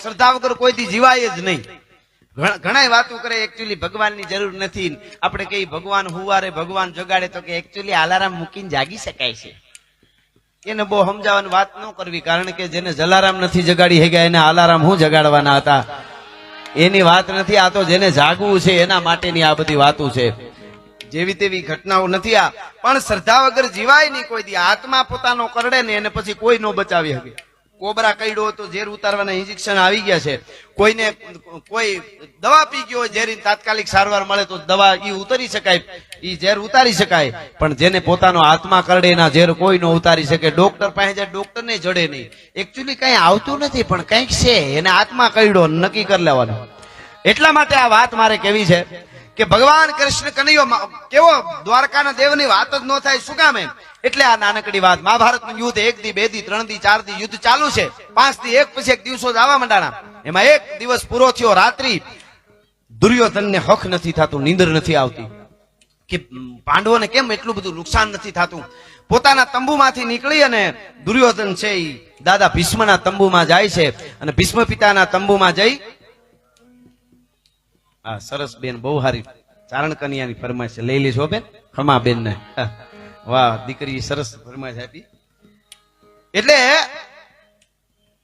શ્રદ્ધા વગર કોઈ દી જીવાય જ નહીં. ઘણા વાતો કરે એકચ્યુઅલી ભગવાનની જરૂર નથી. આપણે કઈ ભગવાન હુવારે ભગવાન જગાડે તો કે એકચ્યુઅલી અલાર્મ મૂકીને જાગી શકાય છે. એને બહુ સમજાવવાની વાત ન કરવી, કારણ કે જેને જલારામ નથી જગાડી શક્યા એને અલાર્મ હું જગાડવાના હતા, એની વાત નથી. આ તો જેને જાગવું છે એના માટેની આ બધી વાતો છે. જેવી તેવી ઘટનાઓ નથી આ. પણ શ્રદ્ધા વગર જીવાય નહીં કોઈ દી. આત્મા પોતાનો કરડે ને એને પછી કોઈ ન બચાવી શકે. કોબરા કઈડો તો ઝેર ઉતારવાના ઇન્જેક્શન આવી ગયા છે. કોઈને કોઈ દવા પી ગયો હોય ઝેરી, તાત્કાલિક સારવાર મળે તો દવા ઈ ઉતારી શકાય, ઈ ઝેર ઉતારી શકાય. પણ જેને પોતાનો આત્મા કરડે એના ઝેર કોઈ ન ઉતારી શકે. ડોક્ટર પાસે જાય, ડોક્ટર ને જડે નહીં. એકચ્યુઅલી કઈ આવતું નથી પણ કઈક છે, એને આત્મા કઈડો નક્કી કરી લેવાનું. એટલા માટે આ વાત મારે કેવી છે કે ભગવાન કૃષ્ણ કનૈયો કેવો દ્વારકાના દેવની વાત જ ન થાય. શું કામ એમ? એટલે આ નાનકડી વાત. મહાભારતનું યુદ્ધ 1 દી 2 દી 3 દી 4 દી યુદ્ધ ચાલુ છે. 5 દી એક પછી એક દિવસો જવા માંડાણા. એમાં એક દિવસ પૂરો થયો, રાત્રિ. દુર્યોધનને હક નથી થતું, નીંદર નથી આવતી કે પાંડવોને કેમ એટલું બધું નુકસાન નથી થતું. પોતાના તંબુમાંથી નીકળી અને દુર્યોધન છે એ દાદા ભીષ્મના તંબુમાં જાય છે અને ભીષ્મ પિતાના તંબુમાં જઈ આ સરસ બેન બહુ સારી ચારણ કન્યાની ફરમાઈશ લઈ લેશો બેન, ખમા બેન ને. વાહ દીકરી, સરસ ફરમાઈશ આપી. એટલે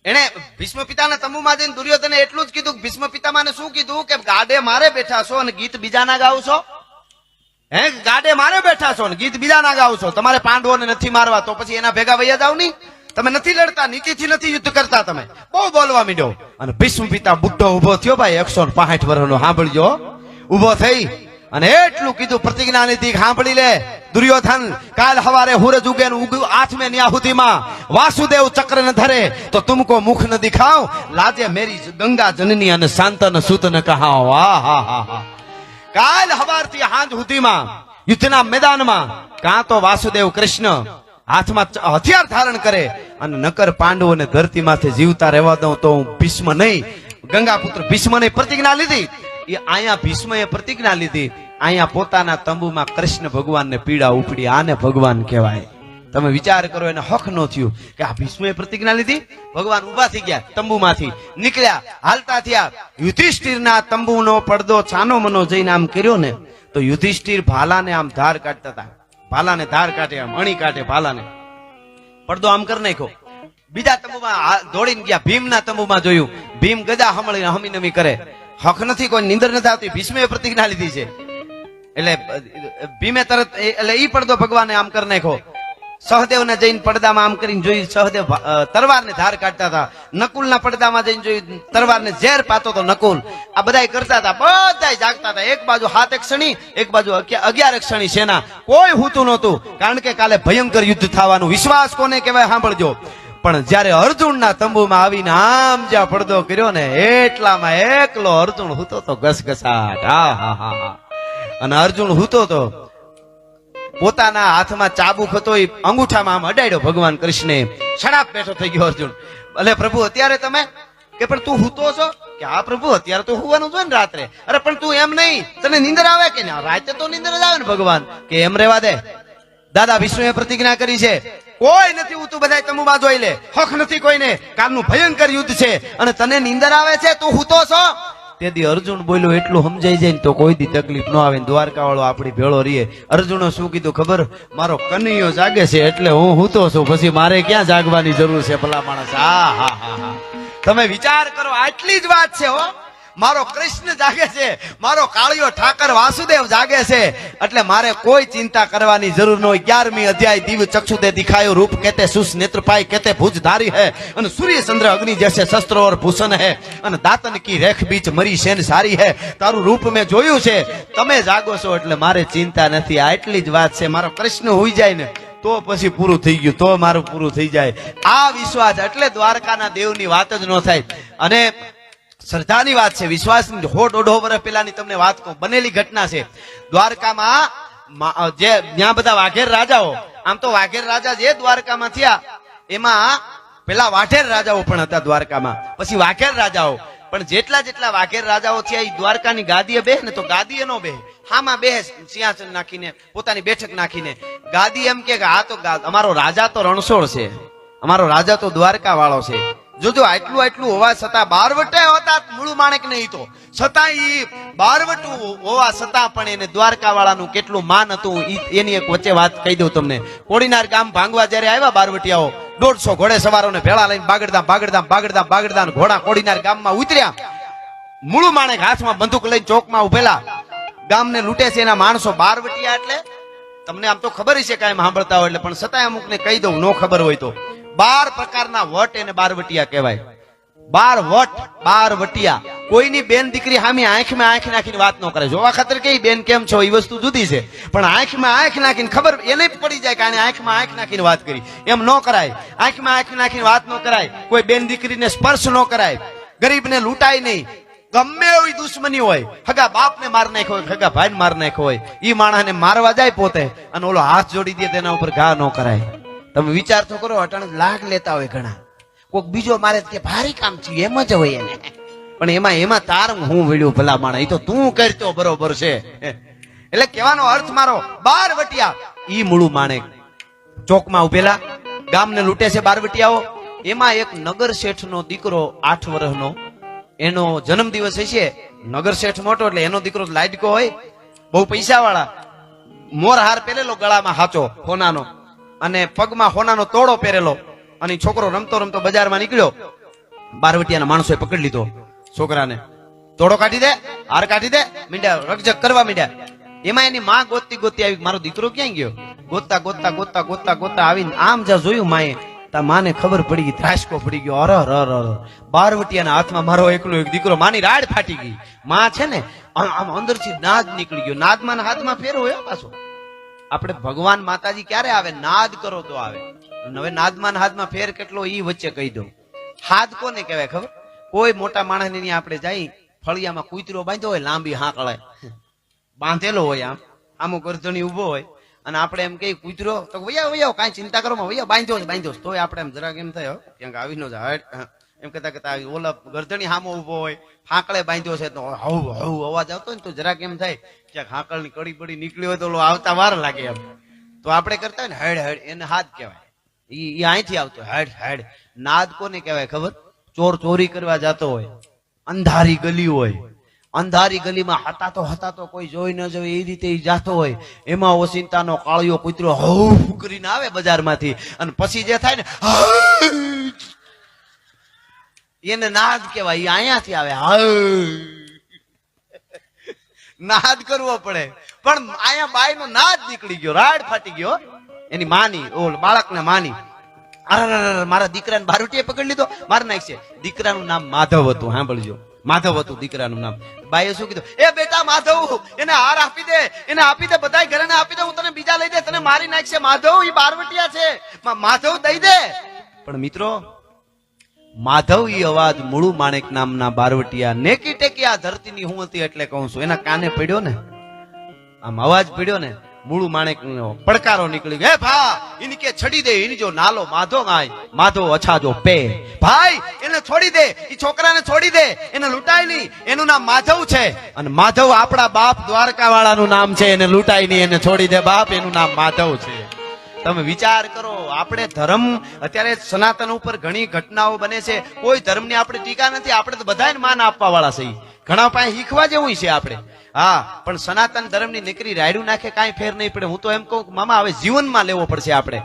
એને ભીષ્મ પિતાના તંબુમાં જઈને દુર્યોધને એટલું જ કીધું. ભીષ્મ પિતામાને શું કીધું કે ગાડે મારે બેઠા છો અને ગીત બીજાના ગાવ છો. હે, ગાડે મારે બેઠા છો અને ગીત બીજાના ગાવ છો. તમારે પાંડવોને નથી મારવા તો પછી એના ભેગા વૈયા જાવ નહીં. તમે નથી લડતા, નીતિથી નથી યુદ્ધ કરતા, તમે બહુ બોલવા માંડ્યો. અને ભીષ્મ પિતા બુઢો ઉભો થયો ભાઈ, 165 વર્ષનો. સાંભળજો, ઉભો થઈ અને એટલું કીધું, પ્રતિજ્ઞા લીધી, સાંભળી લે દુર્યોધન. કાલ હવારે સૂરજ ઉગે આઠ में न्याहुति वासुदेव चक्र न धरे तो तुमको मुख न दिखाओ, लाजे मेरी गंगा जननी અને શાંતન સૂતન કહાઓ. વાહ હા હા હા. કાલ હવારથી હાંજ સુધીમાં યુદ્ધના મેદાનમાં કાં તો વાસુદેવ કૃષ્ણ હાથમાં હથિયાર ધારણ કરે અને નકર પાંડવોને ધરતી માથે જીવતા રહેવા દઉં તો હું ભીષ્મ નહીં, ગંગા પુત્ર ભીષ્મને પ્રતિજ્ઞા લીધી. એ અહીંયા ભીષ્મએ પ્રતિજ્ઞા લીધી, અહીંયા પોતાના તંબુમાં કૃષ્ણ ભગવાનને પીડા ઉપડી. આને ભગવાન કહેવાય. તમે વિચાર કરો, એને હક ન થયું કે આ ભીષ્મએ પ્રતિજ્ઞા લીધી. ભગવાન ઉભા થઈ ગયા, તંબુમાંથી નીકળ્યા, હાલતા થયા. યુધિષ્ઠિરના તંબુનો પડદો છાનો મનો જઈને આમ કર્યો ને તો યુધિષ્ઠિર ભાલાને આમ ધાર કાઢતા હતા. ભાલાને ધાર કાઢે, આમ અણી કાઢે ભાલાને. પડદો આમ કરી નાખ્યો. બીજા તંબુમાં દોડીને ગયા, ભીમના તંબુમાં જોયું. ભીમ ગદા હમળીને હમી નમી કરે. હક નથી, કોઈ નીંદર નથી આવતી. ભીષ્મે પ્રતિજ્ઞા લીધી છે એટલે ભીમે તરત એટલે ઈ પડદો ભગવાને આમ કરી નાખ્યો. સહદેવને જઈને પડદામાં આમ કરીને જોઈ, સહદેવ તરવારને ધાર કાઢતા હતા. નકુલના પડદામાં જઈને જોઈ, તરવારને ઝેર પાતો તો નકુલ. આ બધા કરતા હતા, બધા જાગતા હતા. એક બાજુ 7 ક્ષણી, એક બાજુ 11 ક્ષણી સેના. કોઈ હોતું નહોતું, કારણ કે કાલે ભયંકર યુદ્ધ થવાનું. વિશ્વાસ કોને કહેવાય સાંભળજો. પણ જયારે અર્જુનના તંબુમાં આવીને આમ જ્યાં પડદો કર્યો ને એટલામાં એકલો અર્જુન હૂતો તો ઘસઘસાટ. હા હા હા હા. અને અર્જુન હૂતો તો પોતાના હાથમાં ચાબુક હતો, એ અંગૂઠામાં આમ અડાડ્યો ભગવાન કૃષ્ણે. શરાબ બેઠો થઈ ગયો અર્જુન. ભલે પ્રભુ અત્યારે તમે કે પણ તું હૂતો છો કે હા પ્રભુ અત્યારે તો હોવાનું જોઈએ ને રાત્રે. અરે પણ તું એમ નહીં, તને નીંદર આવે કે ના? રાતે તો નીંદર જ આવે ને ભગવાન કે એમ રેવા દે. દાદા વિષ્ણુએ પ્રતિજ્ઞા કરી છે, કોઈ નથી ઉતું, બધા તંબુમાં જોઈ લે. હક નથી કોઈને, કાલનું ભયંકર યુદ્ધ છે અને તને નીંદર આવે છે, તું હૂતો છો. તેથી અર્જુન બોલ્યો એટલું સમજાઈ જાય ને તો કોઈ દી તકલીફ ન આવે. દ્વારકા વાળો આપણી ભેળો રહીએ. અર્જુને શું કીધું ખબર? મારો કનૈયો જાગે છે એટલે હું હૂતો છું, પછી મારે ક્યાં જાગવાની જરૂર છે ભલા માણસ. હા હા હા હા. તમે વિચાર કરો, આટલી જ વાત છે હો. મારો કૃષ્ણ જાગે છે, મારો કાળિયો ઠાકર વાસુદેવ જાગે છે, એટલે મારે કોઈ ચિંતા કરવાની જરૂર ન હોય. 11મી અધ્યાય દિવ્ય ચક્ષુ દે દિખાયો રૂપ कहते सुस नेत्र पाई कहते भुज धारी है અને સૂર્ય ચંદ્ર અગ્નિ जैसे शस्त्र और भूषण है અને દાતન કી રેખ બીચ મરી શેન સારી है. તારું રૂપ મેં જોયું છે, તમે જાગો છો એટલે મારે ચિંતા નથી. આટલી જ વાત છે. મારો કૃષ્ણ હોઈ જાય ને તો પછી પૂરું થઈ ગયું, તો મારું પૂરું થઈ જાય. આ વિશ્વાસ એટલે દ્વારકાના દેવની વાત જ ન થાય. અને શ્રદ્ધાની વાત છે, વિશ્વાસની. 150 વર્ષ પહેલાની તમને વાત કહું, બનેલી ઘટના છે. દ્વારકામાં જે ત્યાં બધા વાઘેર રાજાઓ, આમ તો વાઘેર રાજા જે દ્વારકામાં થયા એમાં પેલા વાઢેર રાજાઓ પણ હતા દ્વારકામાં, પછી વાઘેર રાજાઓ. પણ જેટલા વાઘેર રાજાઓ થયા એ દ્વારકાની ગાદીએ બેહ ને તો ગાદીએ નો બેહ, હામાં બેહ સિંહાસન નાખીને, પોતાની બેઠક નાખીને. ગાદી એમ કે આ તો અમારો રાજા તો રણછોડ છે, અમારો રાજા તો દ્વારકા વાળો છે. જોજો આટલું આટલું હોવા છતાં બારવટા હતા મૂળ માણેક નહીં તો છતાં ઈ બારવટું હોવા છતાં પણ એને દ્વારકા વાળાનું કેટલું માન હતું એની એક વચ્ચે વાત કહી દઉં તમને. કોડીનાર ગામ ભાંગવા જયારે આવ્યા બારવટિયાઓ 150 ઘોડે સવારોને ભેળા લઈને બાગડદામ ઘોડા કોડીનાર ગામમાં ઉતર્યા. મૂળ માણેક હાથમાં બંદૂક લઈને ચોકમાં ઉભેલા. ગામને લૂંટે છે એના માણસો. બારવટિયા એટલે તમને આમ તો ખબર છે કાંઈ સાંભળતા હોય એટલે, પણ છતાંય અમુકને કહી દઉં નો ખબર હોય તો. 12 પ્રકારના વટ એને બારવટિયા કહેવાય. 12 વટ બારવટિયા. કોઈની બેન દીકરી સામે આંખમાં આંખ નાખીને વાત ન કરે. જોવા ખાતર કઈ બેન કેમ છો એ વસ્તુ જુદી છે, પણ આંખમાં આંખ નાખીને ખબર એને જ પડી જાય કે આને આંખમાં આંખ નાખીને વાત કરી. એમ ન કરાય. આંખમાં આંખ નાખીને વાત ન કરાય. કોઈ બેન દીકરીને સ્પર્શ ન કરાય. ગરીબને લૂંટાય નહીં. ગમે એવી દુશ્મની હોય, હગા બાપને માર નાખ્યો હોય, હગા ભાઈને માર નાખ્યો હોય, ઈ માણસને મારવા જાય પોતે અને ઓલો હાથ જોડી દે તેના ઉપર ઘા ન કરાય. તમે વિચાર તો કરો. અટાણે લાગ લેતા હોય ઘણા. કોક બીજો મારે કે ભારી કામ છે એમ જ હોય એને, પણ એમાં તાર હું વળ્યું ભલા માણસ, એ તો તું કરતો બરોબર છે. એટલે કહેવાનો અર્થ મારો 12 વટિયા ઈ મૂળું માણેક ચોકમાં ઉભેલા. ગામને લૂંટે છે બારવટિયાઓ. એમાં એક નગર શેઠનો દીકરો 8 વર્ષનો, એનો જન્મદિવસ હશે. નગર શેઠ મોટો એટલે એનો દીકરો લાડકો હોય, બહુ પૈસા વાળા. મોરહાર પહેરેલો ગળામાં હાચો હોનાનો અને પગમાં હોનાનો તોડો પહેરેલો. અને છોકરો રમતો રમતો બજારમાં નીકળ્યો. બારવટિયાના માણસોએ પકડી લીધો છોકરાને. તોડો કાઢી દે, હાર કાઢી દે, મીંડ્યા રકજક કરવા મીંડ્યા. એમાં એની માં ગોતતી આવી મારો દીકરો ક્યાં ગયો. ગોતતા આવીને આમ જ્યાં જોયું માએ, તા માને ખબર પડી ગઈ, ત્રાસકો પડી ગયો. અર બારવટિયાના હાથમાં મારો એકલો એક દીકરો. માની રાડ ફાટી ગઈ. માં છે ને આમ અંદરથી નાદ નીકળી ગયો. નાદમાં હાથમાં ફેર હોય પાછો. આપણે ભગવાન માતાજી ક્યારે આવે? નાદ કરો તો આવે. હવે નાદમાં હાથમાં ફેર કેટલો ઈ વચ્ચે કહી દઉં. હાથ કોને કહેવાય ખબર? કોઈ મોટા માણસ ની આપણે જાય, ફળિયામાં કૂતરો બાંધ્યો હોય, લાંબી હાંકળે બાંધેલો હોય, આમ ગરદણી ઉભો હોય, અને આપણે એમ કઈ કૂતરો તો વૈયા કાંઈ ચિંતા કરો વૈયા બાંધ્યો તોય આપણે એમ જરાક એમ થાય ક્યાંક આવી ન જાય એમ કહેતા ઓલા ગરદણી સામો ઉભો હોય, હાંકળે બાંધ્યો છે તો હવ અવાજ આવતો ને તો જરાક એમ થાય ક્યાંક હાંકળની કડી બડી નીકળી હોય તો આવતા વાર લાગે એમ. તો આપણે કરતા હોય ને હેડ હેડ, એને હાથ કહેવાય. ઈ અહીંથી આવતો હેડ હેડ. નાદ કોને કહેવાય ખબર? ચોર ચોરી કરવા જતો હોય, અંધારી ગલી હોય, અંધારી ગલીમાં હતાતો કોઈ જોઈ ન જોઈ એ રીતે જાતો હોય, એમાં ઓસિંતાનો કાળિયો કૂતરો હવ કરીને આવે બજારમાંથી, અને પછી જે થાય ને એને નાદ કહેવાય. એ અહીંયાથી આવે. નાદ કરવો પડે, પણ અહીંયા બાઈ નો નાદ નીકળી ગયો, રાડ ફાટી ગયો. એની માની ઓલ બાળકને માની મારા દીકરાને બારવટીએ પકડી લીધો, માર નાખશે. દીકરાનું નામ માધવ હતું. સાંભળજો, માધવ હતું દીકરાનું નામ. બાઈએ શું કીધું? એ બેટા માધવ, એને હાર આપી દે, એને આપી દે, બધા ઘરે આપી દે, હું તને બીજા લઈ દે, તને મારી નાખશે. માધવ એ બારવટિયા છે, માધવ દઈ દે. પણ મિત્રો, માધવ ઈ અવાજ મૂળું માણેક નામના બારવટિયા નેકી ટેકી આ ધરતીની હું હતી એટલે કહું છું. એના કાને પડ્યો ને, આમ અવાજ પડ્યો ને, મૂળું માણેક પડકારો નીકળી ગયો. ભા એની કે છડી દે, એની જો નાલો માધો ગાય, માધો અછાજો પે. ભાઈ એને છોડી દે, એ છોકરાને છોડી દે, એને લૂંટાય નહીં. એનું નામ માધવ છે, અને માધવ આપણા બાપ દ્વારકા વાળાનું નામ છે. એને લૂંટાય નહીં, એને છોડી દે બાપ, એનું નામ માધવ છે. તમે વિચાર કરો. આપણે ધર્મ અત્યારે સનાતન ઉપર ઘણી ઘટનાઓ બને છે. કોઈ ધર્મની આપણે ટીકા નથી, આપણે તો બધાને માન આપવા વાળા છે. ઘણા પાસે શીખવા જેવું છે આપણે. હા, પણ સનાતન ધર્મની નીકળી રાયડું નાખે કાંઈ ફેર નહીં પડે. હું તો એમ કહું મામા, હવે જીવનમાં લેવો પડશે આપણે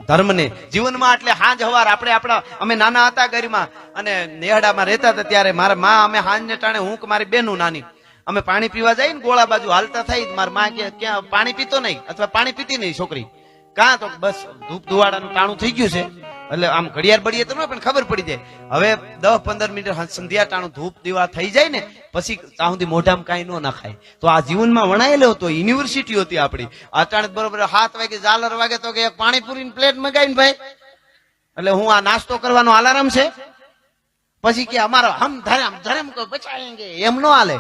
ધર્મને. જીવનમાં એટલે હાંજ હવાર આપણે અમે નાના હતા ઘરમાં અને નેહડામાં રહેતા હતા ત્યારે મારા માં, અમે હાંજને ટાણે હું કે મારી બેનું નાની, અમે પાણી પીવા જઈએ ને ગોળા બાજુ હાલતા થઈ, મારી માં કે ક્યાં પાણી પીતો નહીં અથવા પાણી પીતી નહીં છોકરી. કાં તો બસ ધૂપ ધુવાડાનું ટાણું થઈ ગયું છે, એટલે આમ ઘડિયાળ બળીએ તો પણ ખબર પડી જાય. હવે 10-15 મિનિટ સંધ્યા ટાણું ધૂપ દીવા થઈ જાય ને પછી ત્યાં સુધી મોઢામાં કાંઈ ન નાખાય. તો આ જીવનમાં વણાયેલો હતો. યુનિવર્સિટી હતી આપણી. અટાણે બરોબર 7 વાગે ઝાલર વાગે તો કે પાણીપુરીની પ્લેટ મગાવીને ભાઈ, એટલે હું આ નાસ્તો કરવાનો અલાર્મ છે. પછી કે અમારો હમ ધરમ કો બચાએંગે, એમ ન હાલે.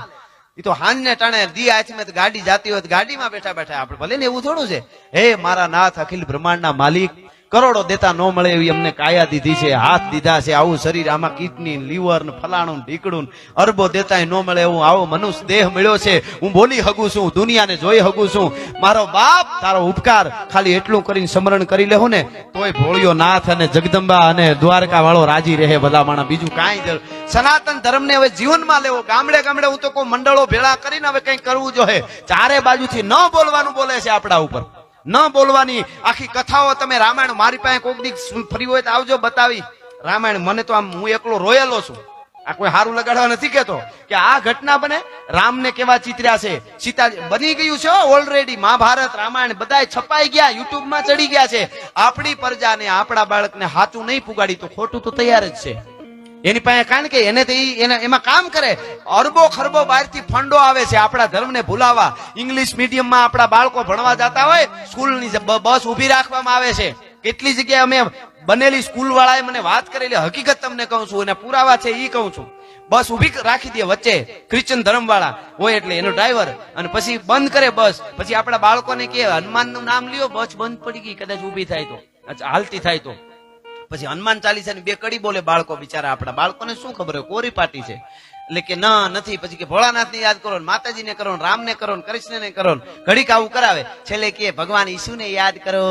એ તો હાંજને ટાણે દી હાથમાં ગાડી જાતી હોય ગાડીમાં બેઠા બેઠા આપણે ભલે ને એવું થોડું છે. હે મારા નાથ, અખિલ બ્રહ્માંડના માલિક, કરોડો દેતા ન મળે એવી અમને કાયા દીધી છે, હાથ દીધા છે, આવું શરીર, આમાં કિડની, લીવર ને ફલાણું ઢીકડું, અરબો દેતા ન મળે એવું આવો મનુષ્ય દેહ મળ્યો છે. હું બોલી હગું છું, દુનિયાને જોઈ હગું છું. મારો બાપ તારો ઉપકાર ખાલી એટલું કરીને સ્મરણ કરી લેવું ને તોય ભોળિયો નાથ અને જગદંબા અને દ્વારકા વાળો રાજી રહે બધા માણસ. બીજું કાંઈ જરૂર. સનાતન ધર્મને હવે જીવનમાં લેવો. ગામડે ગામડે હું તો કોઈ મંડળો ભેળા કરીને હવે કંઈક કરવું જોઈએ. ચારે બાજુથી ન બોલવાનું બોલે છે આપણા ઉપર, ન બોલવાની આખી કથાઓ. તમે રામાયણ મારી પાસે કોઈક દી ફરી હોય તો આવજો બતાવી રામાયણ. મને તો આમ હું એકલો રોયેલો છું. આ કોઈ હારું લગાડવા નથી કેતો કે આ ઘટના બને. રામને કેવા ચિત્ર્યા છે, સીતા બની ગયું છે ઓલરેડી. મહાભારત રામાયણ બધા છપાઈ ગયા, યુટ્યુબમાં ચડી ગયા છે. આપણી પ્રજાને આપણા બાળકને હાચું નહીં પુગાડી તો ખોટું તો તૈયાર જ છે એની પાસે. કારણ કે એને એમાં કામ કરે. અરબો ખરબો બહારથી ફંડો આવે છે આપણા ધર્મને ભૂલાવા. ઇંગ્લિશ મીડિયમમાં આપણા બાળકો ભણવા જતા હોય, સ્કૂલની બસ ઉભી રાખવામાં આવે છે. કેટલી જગ્યાએ અમે બનેલી સ્કૂલ વાળાએ મને વાત કરેલી, હકીકત તમને કહું છું અને પુરાવા છે એ કહું છું. બસ ઉભી રાખી દે વચ્ચે, ક્રિશ્ચન ધર્મ વાળા હોય એટલે એનો ડ્રાઈવર, અને પછી બંધ કરે બસ. પછી આપણા બાળકોને કે હનુમાનનું નામ લ્યો, બસ બંધ પડી ગઈ, કદાચ ઉભી થાય તો, હાલતી થાય તો. પછી હનુમાન ચાલીસાની 2 કડી બોલે બાળકો. બિચારા આપણા બાળકોને શું ખબર હોય, કોરી પાટી છે એટલે કે ના નથી. પછી કે ભોળાનાથને યાદ કરો, માતાજીને કરો, રામને કરો, કૃષ્ણને કરો, ઘડીક આવું કરાવે. છેલ્લે કે ભગવાન ઈસુને યાદ કરો.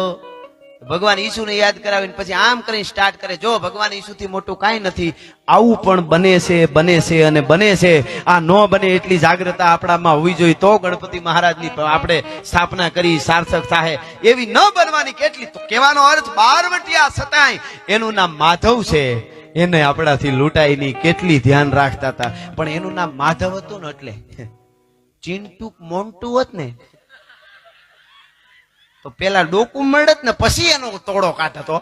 ભગવાન ઈસુને યાદ કરાવીને પછી આમ કરીને સ્ટાર્ટ કરે. જો ભગવાન ઈસુથી મોટું કાંઈ નથી. આવું પણ બને છે, બને છે અને બને છે. આ ન બને એટલી જાગ્રતા આપણામાં હોવી જોઈએ તો ગણપતિ મહારાજની આપણે સ્થાપના કરી સાર્થક થાય. એવી ન બનવાની કેટલી. તો કહેવાનો અર્થ બારવટિયા છતાંય એનું નામ માધવ છે. એને આપણાથી લૂંટાઈ ની કેટલી ધ્યાન રાખતા હતા. પણ એનું નામ માધવ હતું ને એટલે ચિંટુ મોન્ટુ હોત ને તો પેલા ડોકું મળત ને પછી એનો તોડો કાઢતો.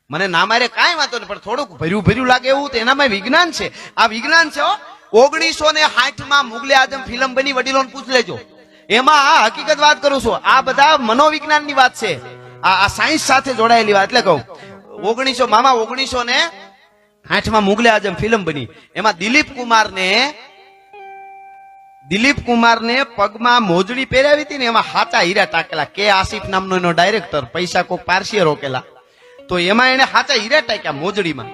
મને ના મારે કાંઈ વાંધો નહીં, પણ થોડુંક ભર્યું લાગે એવું તો એનામાં વિજ્ઞાન છે. આ વિજ્ઞાન છે. 1960 મુગલે આઝમ ફિલ્મ બની, વડીલોને પૂછ લેજો. એમાં આ હકીકત વાત કરું છું. આ બધા મનોવિજ્ઞાન ની વાત છે, આ સાયન્સ સાથે જોડાયેલી વાત. એટલે કહું 1960 મુગલે આઝમ ફિલ્મ બની. એમાં દિલીપ કુમારને પગમાં મોજડી પહેરાવી હતી ને, એમાં હાચા હીરા ટાકેલા. કે આસિફ નામનો એનો ડાયરેક્ટર, પૈસા કોક પારસીએ રોકેલા, તો એમાં એને હાચા હીરા ટાક્યા મોજડીમાં.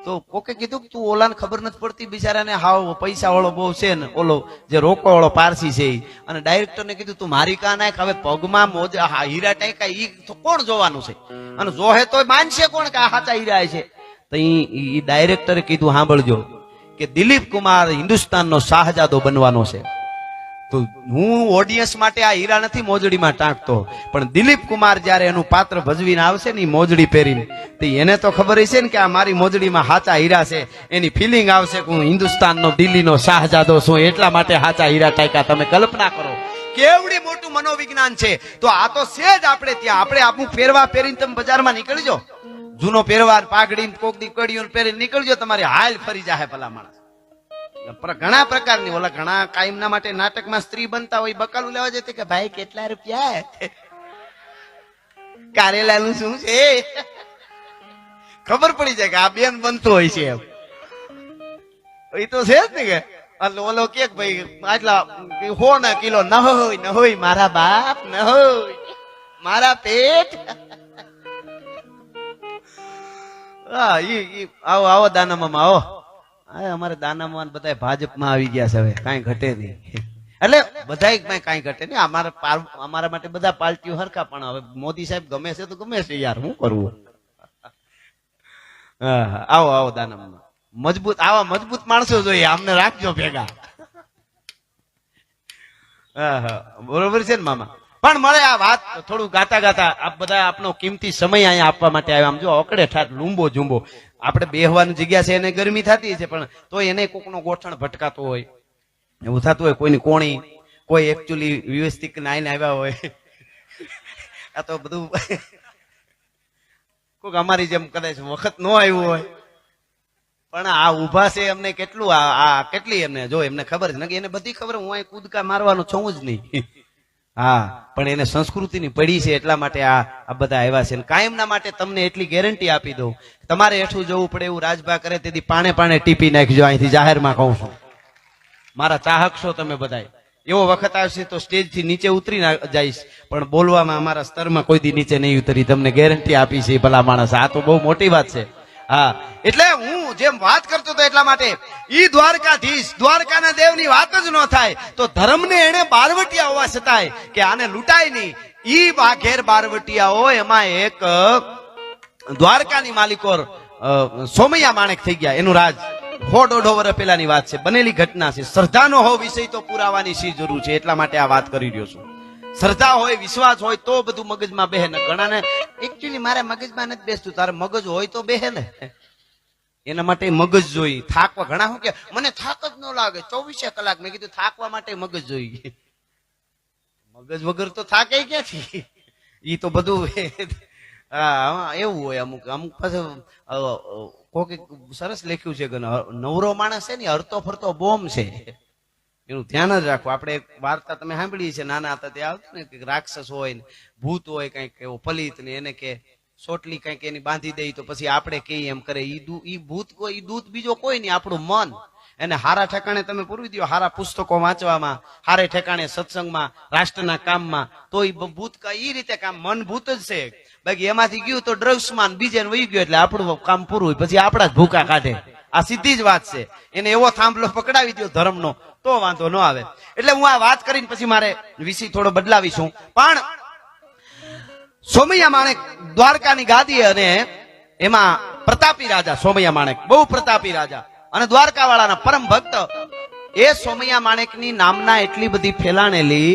તો કોકે કીધું કે તું ઓલાને ખબર નથી પડતી, બિચારાને હાવ પૈસા વાળો બહુ છે ને, ઓલો જે રોકો વાળો પારસી છે. અને ડાયરેક્ટરને કીધું તું મારી કા નાખ, હવે પગમાં હીરા ટાક્યા ઈ તો કોણ જોવાનું છે, અને જોહે તો માનશે કોણ કે આ હાચા હીરા છે. તો ઈ ડાયરેક્ટરે કીધું સાંભળજો કે દિલીપ કુમાર હિન્દુસ્તાનનો શાહજાદો બનવાનો છે. તો હું ઓડિયન્સ માટે આ હીરા નથી મોજડીમાં ટાંકતો, પણ દિલીપ કુમાર જયારે એનું પાત્ર ભજવીને આવશે ને મોજડી પહેરીને, તો એને તો ખબર હશે ને કે આ મારી મોજડીમાં હાચા હીરા છે. એની ફિલિંગ આવશે કે હું હિન્દુસ્તાનનો દિલ્હીનો શાહજાદો છું, એટલા માટે હાચા હીરા ટાંક્યા. તમે કલ્પના કરો કેવડી મોટું મનોવિજ્ઞાન છે. તો આ તો છે જ આપણે ત્યાં. આપણે આપણું પહેરવા પહેરીને તમે બજારમાં નીકળજો, જૂનો પહેરવા પાઘડી કોક દી કડીઓ પહેરીને નીકળજો, તમારી હાલ ફરી જાય ભલા માણસ. ઘણા પ્રકારની ઓલા ઘણા કાયમના માટે નાટકમાં સ્ત્રી બનતા હોય, બકાલું લેવા જતી કે ભાઈ કેટલા રૂપિયા, કારેલાનું શું છે, ખબર પડી જાય કે આ બેન બનતો હોય છે એમ. એ તો છે જ ને કે ઓલો કે ભાઈ આટલા 100 કિલો ન હોય મારા બાપ, ન હોય મારા પેટ. આવો આવો દાનામાં આવો. અમારે દાનામાં બધા ભાજપમાં આવી ગયા છે, હવે કઈ ઘટે નહીં. એટલે બધા કઈ ઘટે નહીં. અમારા માટે બધા પાર્ટીઓ હરખા, પણ હવે મોદી સાહેબ ગમે છે તો ગમે છે યાર, શું કરવું. આવો આવો દાનામાં મજબૂત, આવા મજબૂત માણસો જોઈએ, અમને રાખજો ભેગા. બરોબર છે ને મામા. પણ મળે આ વાત થોડું ગાતા ગાતા આપ બધા આપનો કિંમતી સમય અહીંયા આપવા માટે આવ્યા. આમ જો અકડે ઠાઠ લૂંબો ઝૂંબો આપણે બેહવાની જગ્યા છે, એને ગરમી થતી છે, પણ તોય એને કોકનો ગોઠણ ભટકાતો હોય, એવું થતું હોય. કોઈની કોણી, કોઈ એકચ્યુઅલી વ્યવસ્થિત નાઈને આવ્યા હોય. આ તો બધું કોઈક અમારી જેમ કદાચ વખત ન આવ્યું હોય, પણ આ ઉભા છે એમને કેટલું આ કેટલી એમને જો એમને ખબર છે ને, એને બધી ખબર. હું અહીં કૂદકા મારવાનું છું જ નહીં. હા, પણ એને સંસ્કૃતિની પડી છે એટલા માટે આ બધા આવ્યા છે. કાયમના માટે તમને એટલી ગેરંટી આપી દઉં, તમારે હેઠું જવું પડે એવું રાજભા કરે તેથી પાણે પાણે ટીપી નાખજો. અહીંથી જાહેરમાં કહું છું, મારા ચાહક છો તમે બધા. એવો વખત આવશે તો સ્ટેજ થી નીચે ઉતરી જઈશ, પણ બોલવામાં અમારા સ્તરમાં કોઈ દી નીચે નહીં ઉતરી, તમને ગેરંટી આપી છે ભલા માણસ. આ તો બહુ મોટી વાત છે. હા, એટલે હું જેમ વાત કરતો હતો એટલા માટે ઈ દ્વારકાધીશ, દ્વારકાના દેવની વાત જ ન થાય તો ધર્મને એને બારવટિયા હોવા છતાંય કે આને લૂંટાય નહીં, ઈ ઘેર બારવટિયા હોય એમાં એક દ્વારકાની માલિકોર સોમૈયા માણેક થઈ ગયા. એનું રાજ 100-150 વર્ષ પહેલાની વાત છે, બનેલી ઘટના છે. શ્રદ્ધાનો હો વિષય તો પુરાવાની શી જરૂર છે, એટલા માટે આ વાત કરી રહ્યો છું. શ્રદ્ધા હોય, વિશ્વાસ હોય તો બધું મગજમાં બેહે ને. ઘણાને એકચ્યુઅલી મારે મગજમાં નથી બેસતું, તારે મગજ હોય તો બેહે ને. એના માટે મગજ જોઈ. થાકવા ઘણા શું કે મને થાક જ ન લાગે 24 કલાક. મેં કીધું થાકવા માટે મગજ જોઈએ. મગજ વગર તો થાકે ક્યાંથી? ઈ તો બધું એવું હોય. અમુક પાછું કોકે સરસ લખ્યું છે કે નવરો માણસ છે ને હરતો ફરતો બોમ્બ છે, એનું ધ્યાન જ રાખવું. આપણે એક વાર્તા તમે સાંભળી છે, નાના હતા ત્યાં આવતું ને કે રાક્ષસ હોય ને ભૂત હોય કઈક એવો પલિત ને એને કે સોટલી કઈક એની બાંધી દઈ તો પછી આપણે કહીએ એમ કરે. ઈ ભૂત કોઈ, ઈ દૂત બીજો કોઈ નહીં, આપણું મન. એને હારા ઠેકાણે તમે પૂરવી દો, હારા પુસ્તકો વાંચવામાં, હારે ઠેકાણે સત્સંગમાં, રાષ્ટ્રના કામમાં, તો ઈ ભૂત ઈ રીતે કામ, મન ભૂત જ છે. બાકી એમાંથી ગયું તો ડ્રગ્સમાં બીજે વહી ગયું એટલે આપણું કામ પૂરું, પછી આપણા જ ભૂકા કાઢે. આ સીધી જ વાત છે. એને એવો થાંભલો પકડાવી દો ધર્મનો તો વાંધો ન આવે. એટલે હું આ વાત કરીને પછી મારે વિષય થોડો બદલાવીશું. પણ સોમૈયા માણેક દ્વારકાની ગાદી, અને એમાં પ્રતાપી રાજા સોમૈયા માણેક, બહુ પ્રતાપી રાજા અને દ્વારકા વાળાના પરમ ભક્ત. એ સોમૈયા માણેકની નામના એટલી બધી ફેલાણેલી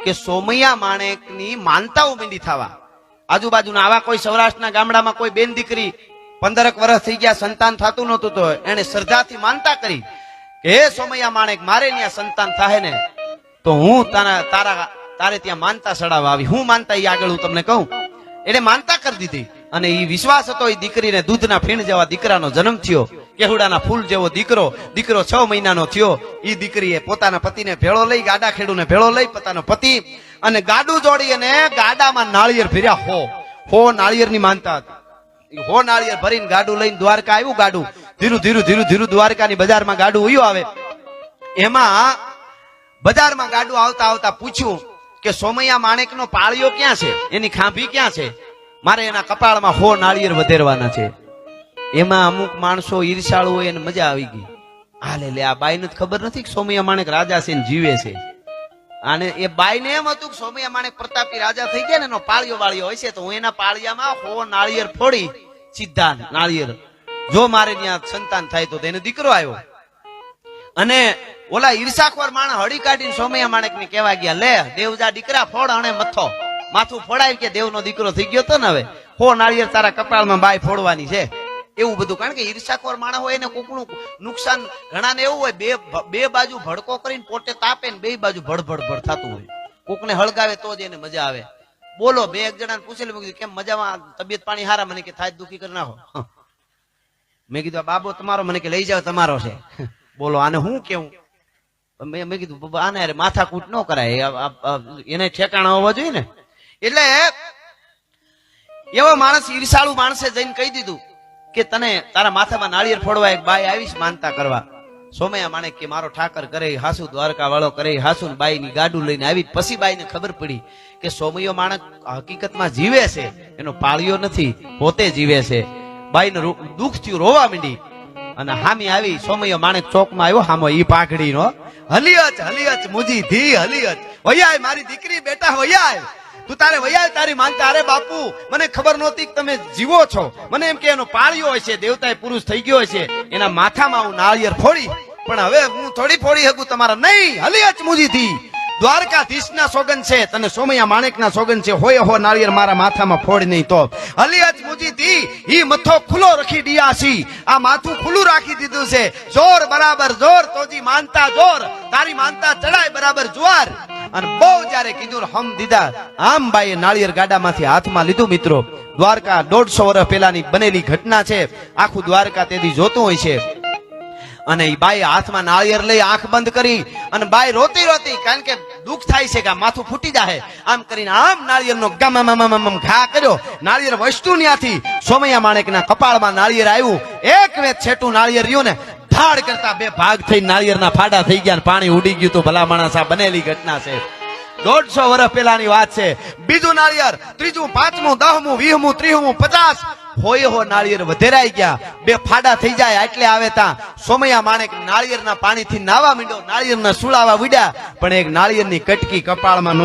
કે સોમૈયા માણેકની માનતાઓ મીંડી થવા. આજુબાજુના આવા કોઈ સૌરાષ્ટ્રના ગામડામાં કોઈ બેન દીકરી 15 વર્ષ થઈ ગયા સંતાન થતું નહોતું તો એને શ્રદ્ધાથી માનતા કરી કે હે સોમૈયા માણેક, મારે ત્યાં સંતાન થાય ને તો હું તારે ત્યાં માનતા ચડાવવા આવી. હું માનતા એ આગળ હું તમને કહું. એને માનતા કરી દીધી અને એ વિશ્વાસ હતો. એ દીકરીને દૂધના ફીણ જેવા દીકરાનો જન્મ થયો, કેહુડાના ફૂલ જેવો દીકરો 6 મહિનાનો થયો. એ દીકરીએ પોતાના પતિને ભેળો લઈ, ગાડા ખેડૂને ભેળો લઈ, પોતાનો પતિ અને ગાડું જોડી અને ગાડામાં નાળિયેર ભર્યા. હો નાળિયેરની માનતા હતી. હો નાળિયેર ભરીને ગાડું લઈને દ્વારકા આવ્યું. ગાડું ધીરું દ્વારકાની બજારમાં ગાડું ઉયું આવે. એમાં બજારમાં ગાડું આવતા આવતા પૂછ્યું કે સોમૈયા માણેકનો પાળિયો ક્યાં છે, એની ખાંભી ક્યાં છે, મારે એના કપાળમાં 100 નાળિયેર વધેરવાના છે. એમાં અમુક માણસો ઈર્ષાળુ હોય એને મજા આવી ગઈ. હાલે લે, આ બાઈને જ ખબર નથી કે સોમૈયા માણેક રાજા છે ને જીવે છે. અને એ બાઈને એમ હતું કે સોમૈયા માણેક પ્રતાપી રાજા થઈ ગયા ને એનો પાળિયો વાળિયો હોય છે તો હું એના પાળિયામાં 100 નાળિયેર ફોડી, સીધા નાળિયેર, જો મારે ત્યાં સંતાન થાય તો તેને દીકરો આવ્યો. અને ઓલા ઈર્ષાખોર માણસ હળી કાઢીને સોમૈયા માણેક ને કહેવા ગયા, લે દેવજા દીકરા ફોડ, અને માથું ફોડાય કે દેવનો દીકરો થઈ ગયો તો ને, હવે 100 નાળિયેર તારા કપાળમાં બાય ફોડવાની છે. એવું બધું. કારણ કે ઈર્ષાખોર માણસ હોય એને કોકનું નુકસાન, ઘણાને એવું હોય બે બાજુ ભડકો કરીને પોતે તાપે ને બે બાજુ ભડ થતું હોય. કોકને હળગાવે તો જ એને મજા આવે. બોલો, 2 જણાને પૂછેલું કેમ મજામાં, તબિયત પાણી હારા? મને કે થાય દુખી કરી નાખો. મેં કીધું બાબો તમારો? મને કે લઈ જાવ તમારો છે. બોલો, આને હું કેવું? મેં કીધું આને અરે માથાકૂટ ન કરાય, એને ઠેકાણા હોવા જોઈએ ને. એટલે એવો માણસ, ઈર્ષાળુ માણસે જઈને કહી દીધું કે તને તારા માથામાં નાળિયેર ફોડવા એક બાઈ આવીશ માનતા કરવા. સોમૈયા માણેક કે મારો ઠાકર કરે હાસુ, દ્વારકા વાળો કરે હાસુ. બાઈ ની ગાડું લઈને આવી. પછી બાઈ ને ખબર પડી કે સોમૈયો માણેક હકીકતમાં જીવે છે, એનો પાળિયો નથી, પોતે જીવે છે. બાઈ ને દુઃખ થયું, રોવા માંડી અને હામી આવી. સોમૈયો માણેક ચોકમાં આવ્યો, હામો ઈ પાઘડી નો હલિયચ મુજી ધી હલિયચ, વૈયાય મારી દીકરી, બેટા વૈયાય, તું તારે વૈયાય તારી માનતા. અરે બાપુ, મને ખબર નહોતી કે તમે જીવો છો. મને એમ કે એનો પાળિયો હોય છે, દેવતા પુરુષ થઈ ગયો છે, એના માથામાં હું નાળિયેર ફોડી, પણ હવે હું થોડી ફોડી શકું તમારા નહીં. હલિયચ મુજી ધી, દ્વારકાધીશના સોગન છે, તને સોમૈયા માણેકના સોગન છે, હોય નાળિયેર મારા માથામાં ફોડ નહીં તો. હલિયચ મુજી ધી, ઈ મથો ખુલ્લો રાખી દિયાસી, આ માથું ખુલ્લું રાખી દીધું છે. જોર બરાબર જોર, તોજી માનતા જોર, તારી માનતા ચડાય બરાબર જુવાર. અને બહુ જયારે કીધું હમ દીધા, આમ બાઈએ નાળિયેર ગાડામાંથી હાથમાં લીધું. મિત્રો, દ્વારકા 150 વર્ષ પહેલાની બનેલી ઘટના છે. આખું દ્વારકા તેથી જોતું હોય છે. અને એ બાઈ હાથમાં નાળિયેર લઈ આંખ બંધ કરી અને બાઈ રોતી કારણ કે દુઃખ થાય છે કે માથું ફૂટી જાય. આમ કરીને આમ નાળિયેરનો ગમ ઘા કર્યો. નાળિયેર વસ્તુ ત્યાંથી સોમૈયા માણેકના કપાળમાં નાળિયેર આવ્યું. એક વેત છેટું નાળિયેર રહ્યું ને ધડાડ કરતા બે ભાગ થઈ નાળિયેરના ફાડા થઈ ગયા ને પાણી ઉડી ગયું તો ભલા માણસ આ બનેલી ઘટના છે 150 વર્ષ પહેલાની વાત છે બીજું નાળિયેર ત્રીજું પાંચમું 10મું 20મું 30મું 50 હોય નાળિયેર વધેરાઈ ગયા બે ફાડા થઈ જાય એટલે આવે તા સોમૈયા માણેક નાળિયેરના પાણીથી નાવા માંડ્યો નાળિયેરના સુલાવા વિડ્યા પણ એક નાળિયેરની કટકી કપાળમાં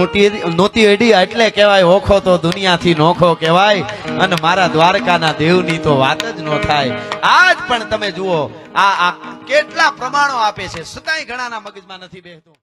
નોતી અડી એટલે કહેવાય ઓખો તો દુનિયાથી નોખો કહેવાય અને મારા દ્વારકાના દેવની તો વાત જ ન થાય આજ પણ તમે જુઓ આ કેટલા પ્રમાણો આપે છે છતાંય ઘણાના મગજમાં નથી બેસતું